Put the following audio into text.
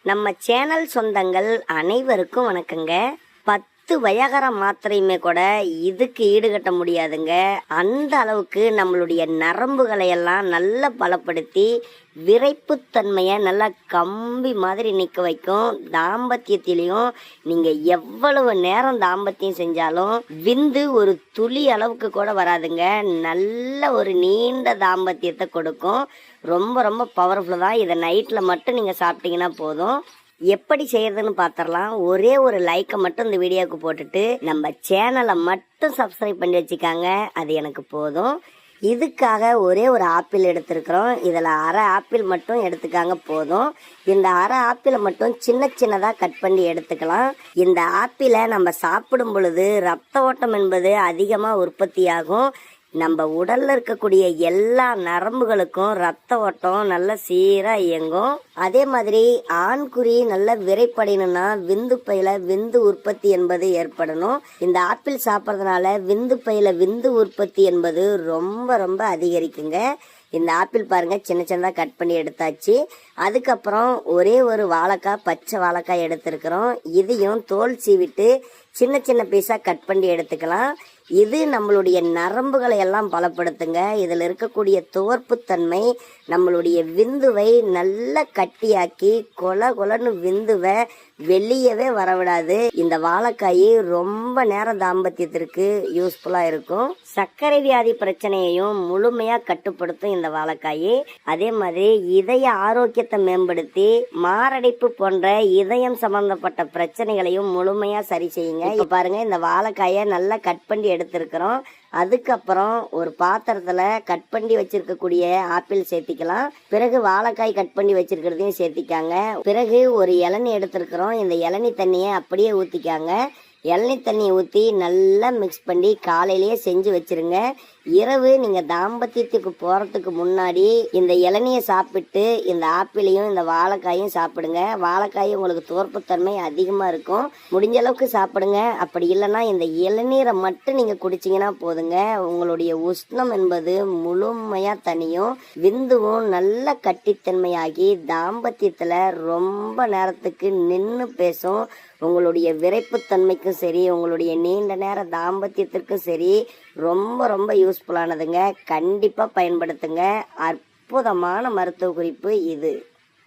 நம்ம சேனல் சொந்தங்கள் அனைவருக்கும் வணக்கங்க. 10 வயகர மாத்திரையுமே கூட இதுக்கு ஈடுகட்ட முடியாதுங்க. அந்த அளவுக்கு நம்மளுடைய நரம்புகளை எல்லாம் நல்லா பலப்படுத்தி விரைப்புத்தன்மையை நல்லா கம்பி மாதிரி நிற்க வைக்கும். தாம்பத்தியத்திலையும் நீங்கள் எவ்வளவு நேரம் தாம்பத்தியம் செஞ்சாலும் விந்து ஒரு துளி அளவுக்கு கூட வராதுங்க. நல்ல ஒரு நீண்ட தாம்பத்தியத்தை கொடுக்கும். ரொம்ப ரொம்ப பவர்ஃபுல் தான். இதை நைட்டில் மட்டும் நீங்கள் சாப்பிட்டீங்கன்னா போதும். எப்படி செய்யறதுன்னு பார்த்துடலாம். ஒரே ஒரு லைக்கை மட்டும் இந்த வீடியோவுக்கு போட்டுட்டு நம்ம சேனலை மட்டும் சப்ஸ்கிரைப் பண்ணி வச்சுக்காங்க, அது எனக்கு போதும். இதுக்காக ஒரே ஒரு ஆப்பிள் எடுத்துருக்குறோம். இதில் அரை ஆப்பிள் மட்டும் எடுத்துக்காங்க போதும். இந்த அரை ஆப்பிளை மட்டும் சின்ன சின்னதாக கட் பண்ணி எடுத்துக்கலாம். இந்த ஆப்பிளை நம்ம சாப்பிடும் பொழுது ரத்த ஓட்டம் என்பது அதிகமாக உற்பத்தியாகும். நம்ம உடல்ல இருக்கக்கூடிய எல்லா நரம்புகளுக்கும் ரத்த ஓட்டம் நல்ல சீராக இயங்கும். அதே மாதிரி ஆண்குறி நல்ல விரைப்படையணும்னா விந்து பையில விந்து உற்பத்தி என்பது ஏற்படணும். இந்த ஆப்பிள் சாப்பிட்றதுனால விந்து பையில விந்து உற்பத்தி என்பது ரொம்ப ரொம்ப அதிகரிக்குங்க. இந்த ஆப்பிள் பாருங்க சின்ன சின்னதாக கட் பண்ணி எடுத்தாச்சு. அதுக்கப்புறம் ஒரே ஒரு வாழைக்காய், பச்சை வாழைக்காய் எடுத்துருக்குறோம். இதையும் தோல் சீவிட்டு சின்ன சின்ன பீஸாக கட் பண்ணி எடுத்துக்கலாம். இது நம்மளுடைய நரம்புகளை எல்லாம் பலப்படுத்துங்க. இதில் இருக்கக்கூடிய துவர்ப்புத்தன்மை நம்மளுடைய விந்துவை நல்லா கட்டியாக்கி கொலன்னு விந்துவை வெளியவே வரவிடாது. இந்த வாழைக்காய் ரொம்ப நேரம் தாம்பத்தியத்திற்கு யூஸ்ஃபுல்லாக இருக்கும். சர்க்கரை வியாதி பிரச்சனையையும் முழுமையாக கட்டுப்படுத்தும் இந்த வாழைக்காய். அதே மாதிரி இதய ஆரோக்கியத்தை மேம்படுத்தி மாரடைப்பு போன்ற இதயம் சம்பந்தப்பட்ட பிரச்சனைகளையும் முழுமையாக சரி செய்யுங்க. இப்போ பாருங்க, இந்த வாழைக்காயை நல்லா கட் பண்ணி எடுத்துருக்கிறோம். அதுக்கப்புறம் ஒரு பாத்திரத்துல கட் பண்ணி வச்சிருக்கக்கூடிய ஆப்பிள் சேர்த்திக்கலாம். பிறகு வாழைக்காய் கட் பண்ணி வச்சிருக்கிறதையும் சேர்த்திக்காங்க. பிறகு ஒரு இளநீ எடுத்துருக்கிறோம். இந்த இளநீ தண்ணியை அப்படியே ஊற்றிக்காங்க. இளநீ தண்ணியை ஊற்றி நல்லா மிக்ஸ் பண்ணி காலையிலேயே செஞ்சு வச்சிருங்க. இரவு நீங்கள் தாம்பத்தியத்துக்கு போகிறதுக்கு முன்னாடி இந்த இளநியை சாப்பிட்டு இந்த ஆப்பிளையும் இந்த வாழைக்காயும் சாப்பிடுங்க. வாழைக்காய் உங்களுக்கு தோற்புத்தன்மை அதிகமாக இருக்கும். முடிஞ்ச அளவுக்கு சாப்பிடுங்க. அப்படி இல்லைன்னா இந்த இளநீரை மட்டும் நீங்கள் குடிச்சிங்கன்னா போதுங்க. உங்களுடைய உஷ்ணம் என்பது முழுமையாக தனியும். விந்துவும் நல்ல கட்டித்தன்மையாகி தாம்பத்தியத்தில் ரொம்ப நேரத்துக்கு நின்று பேசும். உங்களுடைய விரைப்புத்தன்மைக்கும் சரி, உங்களுடைய நீண்ட நேர தாம்பத்தியத்திற்கும் சரி ரொம்ப ரொம்ப யூஸ்ஃபுல்லானதுங்க. கண்டிப்பாக பயன்படுத்துங்க. அற்புதமான மருத்துவ குறிப்பு இது.